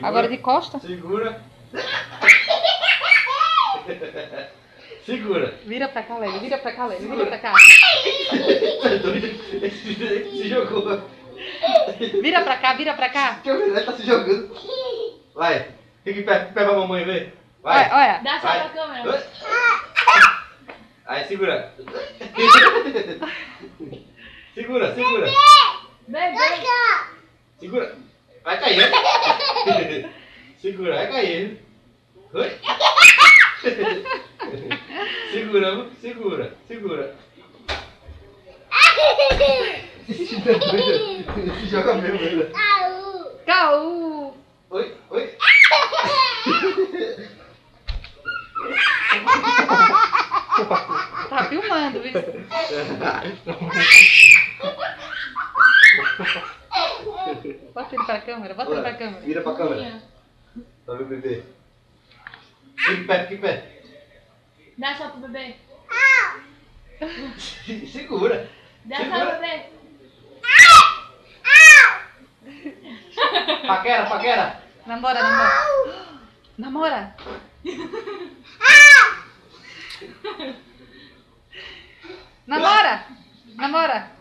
Agora de costa. Segura. Segura. Vira pra cá, Lélio. Vira pra cá, Lélio. Vira pra cá. Tá doido? Esse se jogou. Vira pra cá, vira pra cá. Que o Lelé tá se jogando. Vai. Fica em pé pra mamãe ver. Vai. Olha, olha. Dá só pra câmera. Aí, segura. Segura, segura. Bebê. Segura. Vai cair. Segura, vai cair. Oi? Segura, segura, segura. Se joga mesmo, né? Caú. Oi, oi. Tá filmando, viu? Bota ele pra câmera, bota ele pra câmera. Vira pra câmera. Pra ver o bebê. Fica em pé, fica em pé. Dá só pro bebê. Segura. Dá só pro bebê. Paquera, paquera. Namora, namora. Namora. Namora. Namora.